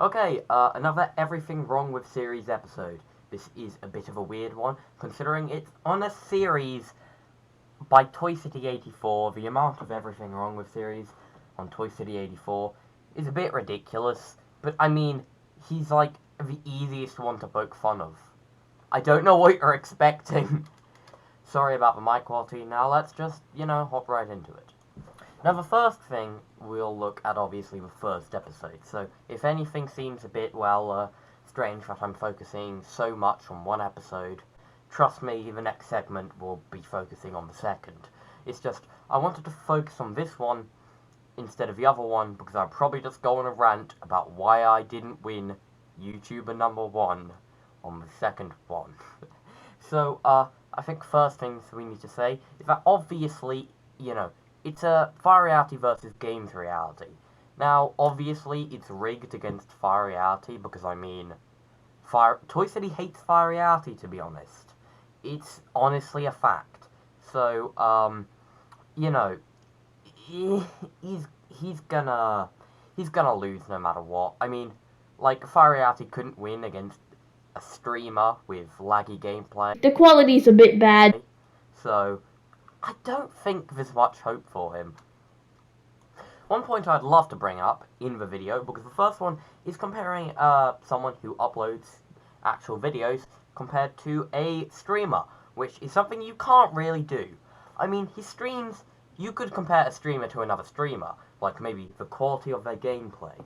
Okay, another Everything Wrong with Series episode. This is a bit of a weird one, considering it's on a series by Toy City 84. The amount of Everything Wrong with series on Toy City 84 is a bit ridiculous, but I mean, he's like the easiest one to poke fun of. I don't know what you're expecting. Sorry about the mic quality. Now let's just, hop right into it. Now the first thing we'll look at, obviously, the first episode. So if anything seems a bit, strange that I'm focusing so much on one episode, trust me, the next segment will be focusing on the second. It's just, I wanted to focus on this one instead of the other one, because I'll probably just go on a rant about why I didn't win YouTuber #1 on the second one. So, I think first things we need to say is that obviously, it's a Fire Reality versus Games Reality. Now, obviously, it's rigged against Fire Reality because, Toy City hates Fire Reality, to be honest. It's honestly a fact. So, he's gonna lose no matter what. Fire Reality couldn't win against a streamer with laggy gameplay. The quality's a bit bad. So, I don't think there's much hope for him. One point I'd love to bring up in the video, because the first one is comparing someone who uploads actual videos compared to a streamer, which is something you can't really do. His streams, you could compare a streamer to another streamer, like maybe the quality of their gameplay,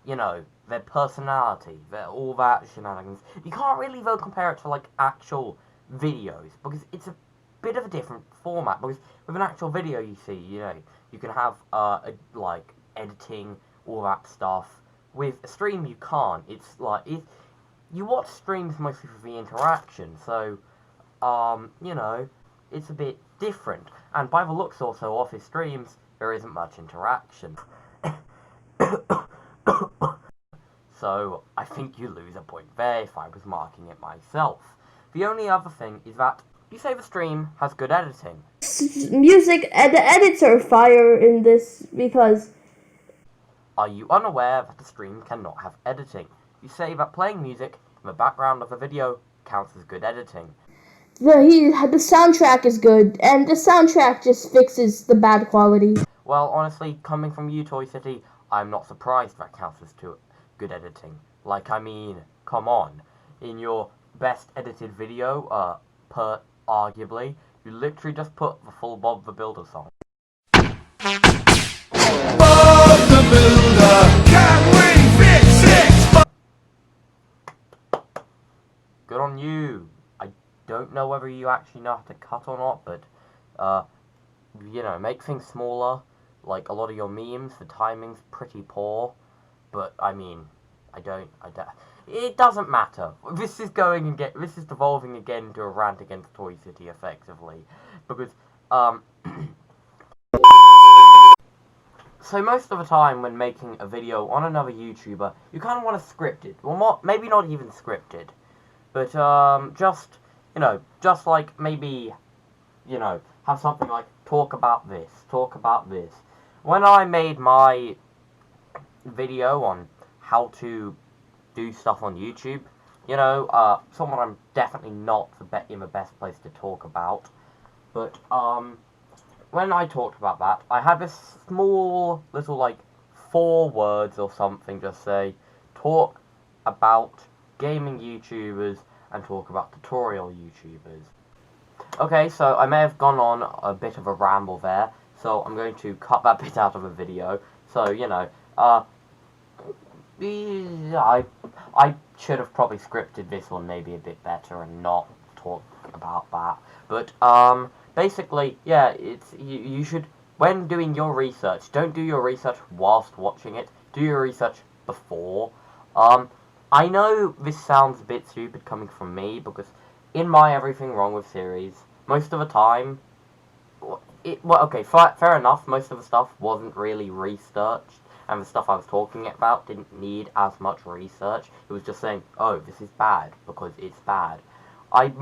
their personality, all that shenanigans. You can't really, though, compare it to, actual videos, because it's a bit of a different format, because with an actual video, you see, you can have, editing, all that stuff. With a stream, you can't. You watch streams mostly for the interaction, so, it's a bit different. And by the looks also of his streams, there isn't much interaction. So, I think you lose a point there if I was marking it myself. The only other thing is that you say the stream has good editing. Music, the edits are fire in this because... Are you unaware that the stream cannot have editing? You say that playing music in the background of a video counts as good editing. The soundtrack is good, and the soundtrack just fixes the bad quality. Well, honestly, coming from you, Toy City, I'm not surprised that counts as good editing. Come on. In your best edited video, arguably, you literally just put the full Bob the Builder song. Bob the Builder, can we fix it? Good on you. I don't know whether you actually know how to cut or not, but, make things smaller. Like, a lot of your memes, the timing's pretty poor, but, it doesn't matter. This is devolving again into a rant against Toy City, effectively, because, so most of the time when making a video on another YouTuber, you kind of want to script it. Well, maybe not even scripted, but, just maybe, have something like, talk about this. When I made my video on how to do stuff on YouTube, someone I'm definitely not in the best place to talk about, but, when I talked about that, I had this small little, 4 words or something, just say, talk about gaming YouTubers and talk about tutorial YouTubers. Okay, so I may have gone on a bit of a ramble there, so I'm going to cut that bit out of the video. So, I should have probably scripted this one maybe a bit better and not talk about that. But, basically, yeah, you should, when doing your research, don't do your research whilst watching it, do your research before. I know this sounds a bit stupid coming from me, because in my Everything Wrong with series, most of the time, fair enough, most of the stuff wasn't really researched, and the stuff I was talking about didn't need as much research. It was just saying, oh, this is bad, because it's bad. I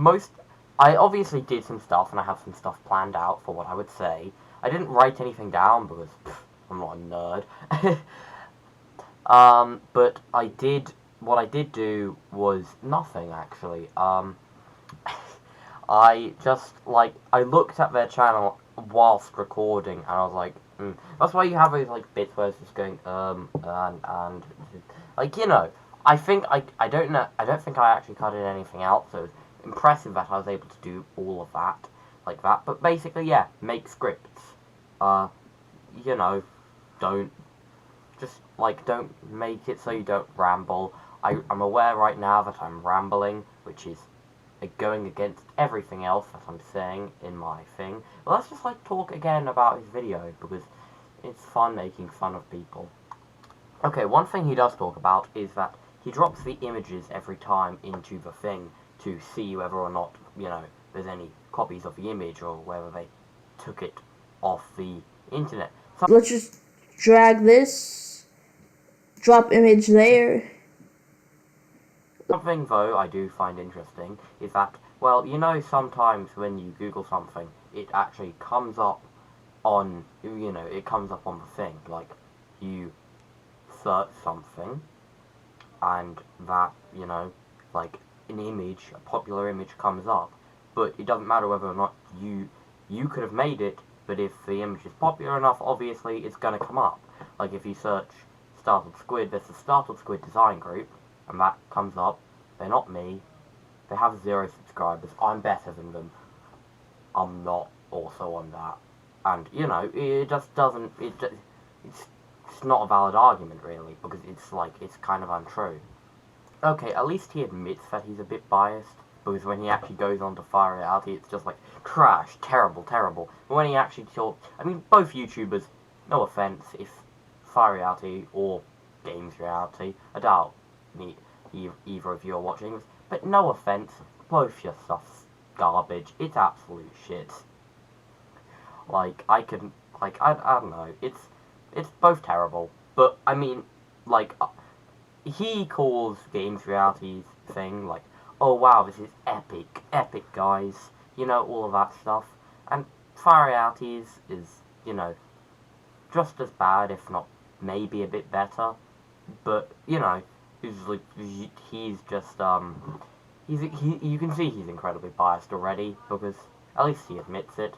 obviously did some stuff, and I have some stuff planned out for what I would say. I didn't write anything down, because I'm not a nerd. But what I did do was nothing, actually. I just, like, I looked at their channel whilst recording, and I was like, That's why you have those, like, bits where it's just going, and, like, you know, I don't know, I don't think I actually cut anything out, so it's impressive that I was able to do all of that, like that, but basically, yeah, make scripts, you know, don't, just, like, don't make it so you don't ramble. I'm aware right now that I'm rambling, which is going against everything else that I'm saying in my thing. Well, let's just, like, talk again about his video, because it's fun making fun of people. Okay, one thing he does talk about is that he drops the images every time into the thing to see whether or not, you know, there's any copies of the image, or whether they took it off the internet. Let's just drag this, drop image there. Something, though, I do find interesting is that, well, you know, sometimes when you Google something, it actually comes up on, you know, it comes up on the thing. Like, you search something, and that, you know, like, an image, a popular image comes up, but it doesn't matter whether or not you could have made it, but if the image is popular enough, obviously, it's gonna come up. Like, if you search startled squid, there's a startled squid design group, and that comes up. They're not me. They have 0 subscribers. I'm better than them. I'm not also on that. And, you know, it just doesn't, it's not a valid argument, really, because it's, like, it's kind of untrue. Okay, at least he admits that he's a bit biased, because when he actually goes on to Fire Reality, it's just like, trash, terrible, terrible. But when he actually talks, I mean, both YouTubers, no offense, if Fire Reality or Games Reality, I doubt either of you are watching this, but no offense, both your stuff's garbage. It's absolute shit. Like, I don't know, it's both terrible, but, I mean, like, he calls Games Reality's thing, like, oh wow, this is epic, epic, guys, you know, all of that stuff, and Fire Reality's is, you know, just as bad, if not maybe a bit better, but, you know, he's just, you can see he's incredibly biased already, because at least he admits it.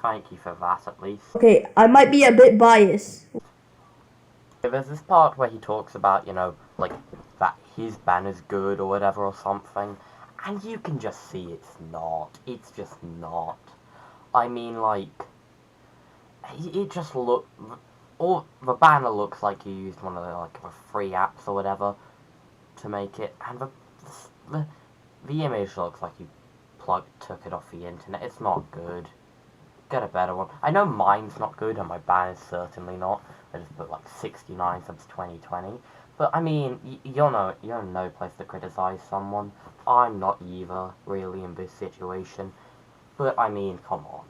Thank you for that, at least. Okay, I might be a bit biased. There's this part where he talks about, you know, like, that his banner's good or whatever or something, and you can just see it's not. It's just not. I mean, like, it just the banner looks like you used one of the, like, the free apps or whatever to make it, and the image looks like you took it off the internet. It's not good. Get a better one. I know mine's not good, and my banner's certainly not. I just put, like, 69 subs 2020. But, I mean, you're no place to criticize someone. I'm not either, really, in this situation. But, I mean, come on.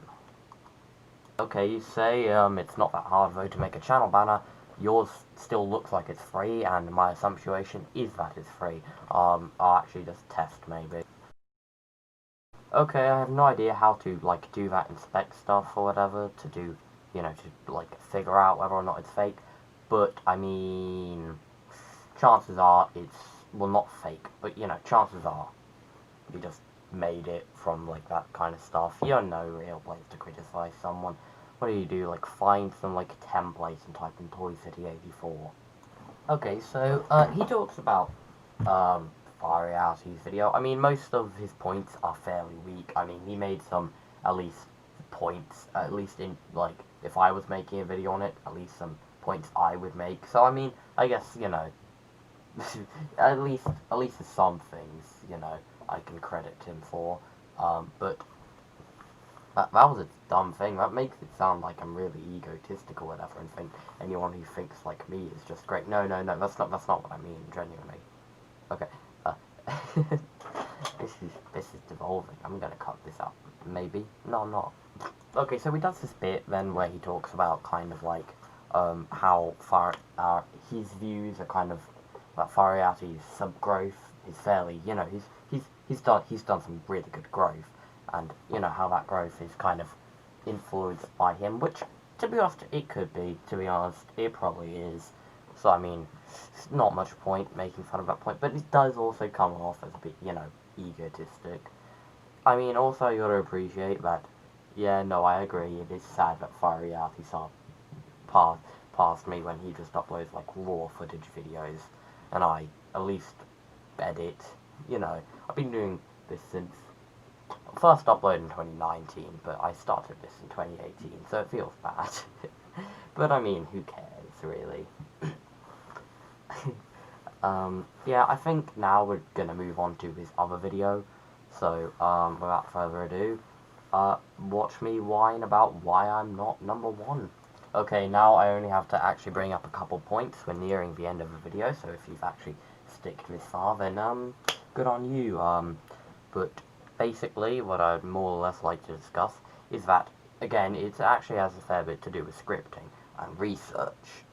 Okay, you say, it's not that hard, though, to make a channel banner. Yours still looks like it's free, and my assumption is that it's free. I'll actually just test, maybe. Okay, I have no idea how to, like, do that inspect stuff or whatever, to do, you know, to, like, figure out whether or not it's fake, but, I mean, chances are it's, well, not fake, but, you know, chances are you just made it from, like, that kind of stuff. You're no real place to criticize someone. What do? Like, find some, like, templates and type in Toy City 84. Okay, so, he talks about, Fire Reality's video. I mean, most of his points are fairly weak. I mean, he made some, at least, points, at least in, like, if I was making a video on it, at least some points I would make. So, I mean, I guess, you know, at least there's some things, you know, I can credit him for, but that was a dumb thing. That makes it sound like I'm really egotistical or whatever, and think anyone who thinks like me is just great. No, that's not what I mean, genuinely. Okay, this is devolving. I'm gonna cut this up. Maybe. No, I'm not. Okay, so he does this bit then where he talks about kind of like how his views are kind of that Fire Reality's sub-growth is fairly, you know, he's done some really good growth, and you know how that growth is kind of influenced by him, which, to be honest, it could be. To be honest, it probably is. So, I mean, it's not much point making fun of that point, but it does also come off as a bit, you know, egotistic. I mean, also, you gotta appreciate that, yeah, no, I agree, it is sad that Fiery Artie passed me when he just uploads, like, raw footage videos, and I, at least, edit, you know, I've been doing this since, first uploaded in 2019, but I started this in 2018, so it feels bad. But, I mean, who cares, really? Yeah, I think now we're gonna move on to his other video, so, without further ado, watch me whine about why I'm not number one. Okay, now I only have to actually bring up a couple points. We're nearing the end of the video, so if you've actually sticked this far, then, good on you. But basically, what I'd more or less like to discuss is that, again, it actually has a fair bit to do with scripting and research.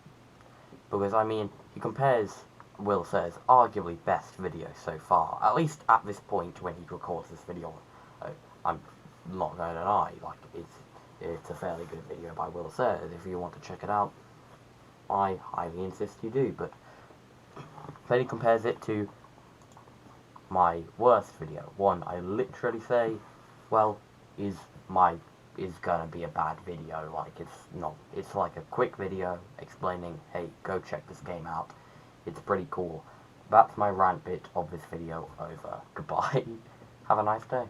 Because, I mean, he compares Will Says arguably best video so far, at least at this point when he records this video. I'm not going to lie, like, it's a fairly good video by Will Says. If you want to check it out, I highly insist you do, but then he compares it to my worst video. One I literally say, well, is gonna be a bad video. Like, it's like a quick video explaining, hey, go check this game out. It's pretty cool. That's my rant bit of this video over. Goodbye. Have a nice day.